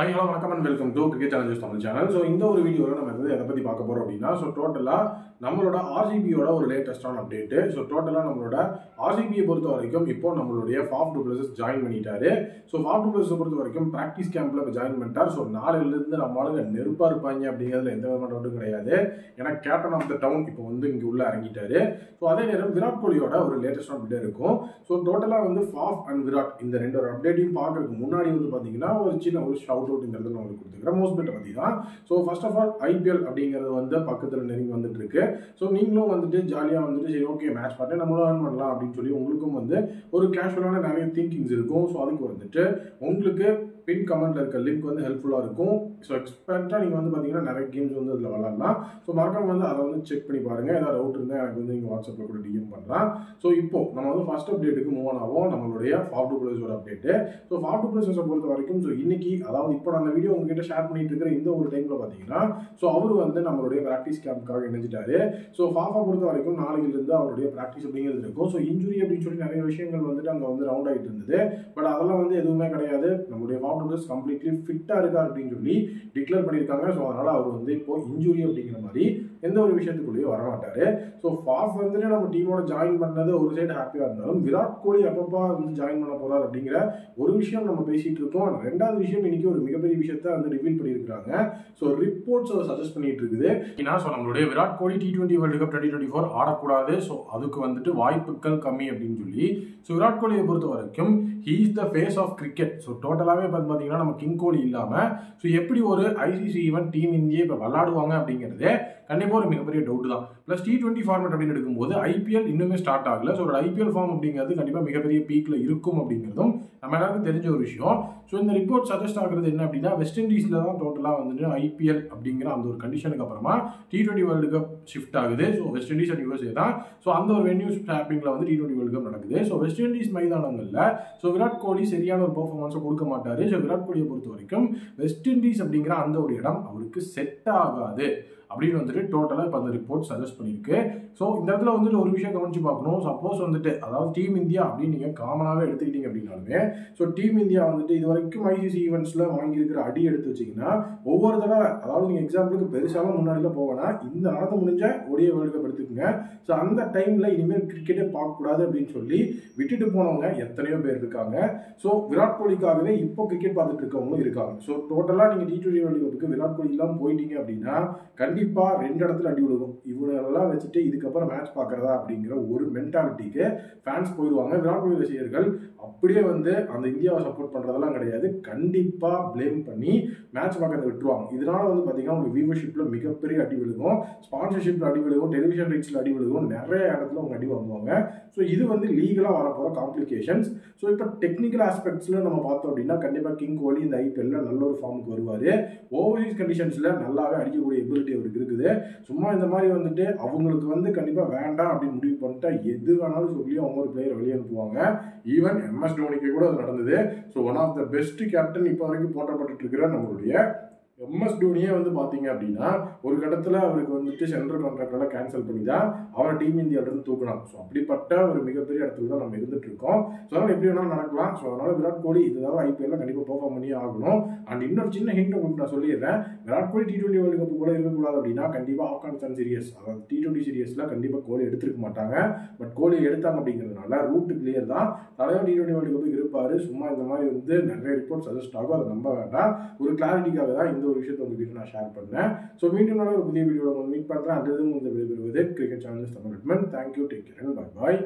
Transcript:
Hi, hello, welcome and welcome to Cricket Challenges Tamil channel. So, இந்த ஒரு வீடியோல நம்ம எதை பத்தி பார்க்க போறோம் அப்படினா டோட்டலா நம்மளோட RCBயோட ஒரு லேட்டஸ்டான அப்டேட். டோட்டலா நம்மளோட RCBயை பொறுத்த வரைக்கும் இப்போ நம்மளுடைய ஃபாஃப் டு பிளஸ் ஜாயின் பண்ணிட்டாரு. ஃபாஃப் டு பிளஸ் பொறுத்த வரைக்கும் பிராக்டிஸ் கேம்ப்ல ஜாயின் பண்ணிட்டார். நாளையில இருந்து நம்மளுக்கு நெருப்பா இருப்பாங்க அப்படிங்கிறதுல எந்த விதமான டவுட்டும் கிடையாது. ஏன்னா கேப்டன் ஆஃப் த டவுன் இப்போ இங்க உள்ள இறங்கிட்டாரு. அதே நேரம் விராட் கோலியோட ஒரு லேட்டஸ்டான அப்டேட் இருக்கும். டோட்டலா ஃபாஃப் அண்ட் விராட் இந்த ரெண்டு ஒரு அப்டேட்டையும் பார்க்கறதுக்கு முன்னாடி பாத்தீங்கன்னா ஒரு சின்ன ஒரு ஷவுட் அவுட்ங்கிறது நான் உங்களுக்கு கொடுத்துக்கிறேன். மோஸ்ட் பெட் பத்தி தான். ஃபர்ஸ்ட் ஆஃப் ஆல் IPL அப்படிங்கிறது பக்கத்துல நெருங்கி வந்துட்டு இருக்கு. நீங்களும் ஜாலியா சரி ஓகே மேட்ச் பார்த்து நம்மளும் earn பண்ணலாம் அப்படின்னு சொல்லி உங்களுக்கும் ஒரு கேஷுவலான நிறைய திங்கிங்ஸ் இருக்கும். அதுக்கு உங்களுக்கு பின் கமெண்ட்ல இருக்க லிங்க் ஹெல்ப்ஃபுல்லா இருக்கும். எக்ஸ்பெக்டா நீங்க பாத்தீங்கன்னா நிறைய கேம்ஸ் அதுல விளையாடலாம். மறக்காம அதை செக் பண்ணி பாருங்க. ஏதாவது டவுட் இருந்தா எனக்கு நீங்க வாட்ஸ்அப்ல கூட DM பண்ணலாம். இப்போ நம்ம ஃபர்ஸ்ட் அப்டேட்டுக்கு மூவ் ஆன் ஆகும். நம்மளுடைய ஃபாஃப் டு பிளஸோட அப்டேட். ஃபாஃப் டு பிளஸை பொறுத்த வரைக்கும் இன்னைக்கு அதாவது இப்போ நான் அந்த வீடியோ உங்ககிட்ட ஷேர் பண்ணிட்டு இருக்கிற இந்த ஒரு டைம்ல பாத்தீங்கன்னா அவரு நம்மளுடைய பிராக்டிஸ் கேம்ப்காக இணைஞ்சிட்டாரு. ஃபாஃபை பொறுத்த வரைக்கும் நாளையில இருந்து அவருடைய பிராக்டிஸ் அப்படிங்கிறது இருக்கும். இன்ஜுரி அப்படின்னு சொல்லி நிறைய விஷயங்கள் அங்க ரவுண்ட் ஆகிட்டு இருந்தது. பட் அதெல்லாம் எதுவுமே கிடையாது. நம்மளுடைய ஃபாஃப் டு பிளஸ் கம்ப்ளீட்லி ஃபிட்டா இருக்கா அப்படின்னு சொல்லி டிக்ளேர் பண்ணியிருக்காங்க. அதனால அவர் இப்போ இன்ஜுரி அப்படிங்கிற மாதிரி எந்த ஒரு விஷயத்துக்குள்ளேயே வரமாட்டாரு. ஃபாஃப் நம்ம டீமோட ஜாயின் பண்ணது ஒரு சைடு ஹாப்பியா இருந்தாலும் விராட் கோலி எப்பப்பா ஜாயின் பண்ண போறாரு அப்படிங்கிற ஒரு விஷயம் நம்ம பேசிட்டு இருக்கோம். ரெண்டாவது விஷயம் இன்னைக்கு ஒரு மிகப்பெரிய விஷயத்த ரிவீல் பண்ணியிருக்காங்க. ரிப்போர்ட்ஸ் சஜஸ்ட் பண்ணிட்டு இருக்குது. நம்மளுடைய Virat Kohli T20 world cup 2024 ஆடக்கூடாது. அதுக்கு வாய்ப்புகள் கம்மி அப்படின்னு சொல்லி விராட் கோலியை பொறுத்த வரைக்கும் he is the face of cricket. டோட்டலாவே பாத்தீங்கன்னா நம்ம கிங் கோலி இல்லாம எப்படி ஒரு ICC ஈவென்ட் டீம் இந்தியா இப்ப விளையாடுவாங்க அப்படிங்கிறது கண்டிப்பா ஒரு மிகப்பெரிய டவுட் தான். பிளஸ் T20 ஃபார்மேட் அப்படின்னு எடுக்கும்போது IPL இன்னுமே ஸ்டார்ட் ஆகல. ஒரு IPL ஃபார்ம் அப்படிங்கிறது கண்டிப்பா மிகப்பெரிய பீக்ல இருக்கும் அப்படிங்கிறதும் நம்ம எல்லாருக்கும் தெரிஞ்ச ஒரு விஷயம். இந்த ரிப்போர்ட் சஜஸ்ட் ஆகுறது என்ன அப்படின்னா வெஸ்ட் இண்டீஸ்ல தான் டோட்டலா IPL அப்படிங்கிற அந்த ஒரு கண்டிஷனுக்கு அப்புறமா T20 வேர்ல்டு கப் ஷிஃப்ட் ஆகுது. வெஸ்ட் இண்டீஸ் அண்ட் USA தான். அந்த ஒரு வென்யூ ஸ்டாப்பிங்ல T20 வேர்ல்டு கப் நடக்குது. வெஸ்ட் இண்டீஸ் மைதானங்கள்ல விராட் கோலி சரியான ஒரு பெர்ஃபார்மன்ஸை கொடுக்க மாட்டாரு. விராட் கோலியை பொறுத்த வரைக்கும் வெஸ்ட் இண்டீஸ் அப்படிங்கிற அந்த ஒரு இடம் அவருக்கு செட் ஆகாது அப்படின்னு டோட்டலா இப்ப அந்த ரிப்போர்ட் சஜஸ்ட் பண்ணிருக்கு. இந்த இடத்துல ஒரு விஷயம் கவனிச்சு பார்க்கணும். சப்போஸ் அதாவது டீம் இந்தியா அப்படின்னு நீங்க காமனாவே எடுத்துக்கிட்டீங்க அப்படின்னாலுமே டீம் இந்தியா இது வரைக்கும் ICC ஈவெண்ட்ஸ்ல வாங்கியிருக்கிற அடி எடுத்து வச்சீங்கன்னா ஒவ்வொரு தடவை அதாவது நீங்க எக்ஸாம்பிளுக்கு பெருசாலும் முன்னாடில போவேனா இந்த நடந்து முடிஞ்ச ஒடிய வேர்ல்டு கப் எடுத்துக்கோங்க. அந்த டைம்ல இனிமேல் கிரிக்கெட்டே பார்க்க கூடாது அப்படின்னு சொல்லி விட்டுட்டு போனவங்க எத்தனையோ பேர் இருக்காங்க. விராட் கோலிக்காகவே இப்போ கிரிக்கெட் பார்த்துட்டு இருக்கவங்களும் இருக்காங்க. டோட்டலா நீங்க T20 வேர்ல்டு கப்புக்கு விராட் கோலி எல்லாம் போயிட்டீங்க அப்படின்னா கண்டிப்பா ரெண்டு இடத்துல அடி விழுகும். இவங்களெல்லாம் வச்சுட்டு இதுக்கப்புறம் மேட்ச் பார்க்கறதா அப்படிங்கிற ஒரு மென்டாலிட்டிக்கு ஃபேன்ஸ் போயிடுவாங்க. விராட் கோலி ரசிகர்கள் அப்படியே அந்த இந்தியாவை சப்போர்ட் பண்றதெல்லாம் கிடையாது. கண்டிப்பா பிளேம் பண்ணி மேட்ச் பார்க்கறத விட்டுருவாங்க. இதனால பாத்தீங்கன்னா உங்க வியூவர்ஷிப்ல மிகப்பெரிய அடி விழுகும், ஸ்பான்சர்ஷிப்ல அடி விழுகும், டெலிவிஷன் ரைட்ஸ்ல அடி விழுகும், நிறைய இடத்துல உங்க அடி வாங்குவாங்க. இது லீகலா வரப்போற காம்ப்ளிகேஷன்ஸ். இப்போ டெக்னிக்கல் ஆஸ்பெக்ட்ஸ்ல நம்ம பார்த்தோம் அப்படின்னா கண்டிப்பா கிங் கோலி இந்த IPL நல்ல ஒரு ஃபார்முக்கு வருவாரு. ஓவர்சீஸ் கண்டிஷன்ஸ்ல நல்லாவே அடிக்கக்கூடிய எபிலிட்டி அவருக்கு இருக்குது. சும்மா இந்த மாதிரி அவங்களுக்கு கண்டிப்பா வேண்டாம் அப்படின்னு முடிவு பண்ணிட்டா எது வேணாலும் சொல்லி அவங்க ஒரு பிளேயர் வெளியே அனுப்புவாங்க. ஈவன் MS தோனிக்கு கூட அது நடந்தது. One of the best captain இப்போ வரைக்கும் போற்றப்பட்டு இருக்கிற நம்மளுடைய MS தோனியே பாத்தீங்க அப்படின்னா ஒரு கட்டத்துல அவருக்கு சென்ட்ரல் கான்ட்ராக்ட்ல கேன்சல் பண்ணி தான் அவரை டீம் இந்தியாவில இருந்து தூக்கணும். அப்படிப்பட்ட ஒரு மிகப்பெரிய இடத்துல தான் நம்ம இருந்துட்டு இருக்கோம். அதனால எப்படி வேணாலும் நடக்கலாம். அதனால விராட் கோலி இதுதான் IPL கண்டிப்பா பெர்ஃபார்ம் பண்ணி ஆகணும். அண்ட் இன்னொரு சின்ன ஹிண்ட் உங்களுக்கு நான் சொல்லிடுறேன். Virat Kohli T20 world cup கூட இருக்கக்கூடாது அப்படின்னா கண்டிப்பா ஆப்கானிஸ்தான் சீரியஸ் அதாவது T20 சீரியஸ்ல கண்டிப்பா கோலி எடுத்திருக்க மாட்டாங்க. பட் கோலி எடுத்தாங்க அப்படிங்கிறதுனால ரூட் கிளியர் தான். தலைவர் T20 வேர்ல்டு கப்புக்கு இருப்பாரு. சும்மா இந்த மாதிரி நிறைய ரிப்போர்ட் சஜஸ்ட் ஆகும். அதை நம்ப வேண்டாம். ஒரு கிளாரிட்டிக்காக தான் இந்த ஒரு விஷயத்தை உங்ககிட்ட நான் ஷேர் பண்ணேன். மீண்டும் ஒரு புதிய வீடியோவில் மீட் பண்றேன். அது விடைபெறுவது cricket channels Tamil. Thank you, take care, bye bye.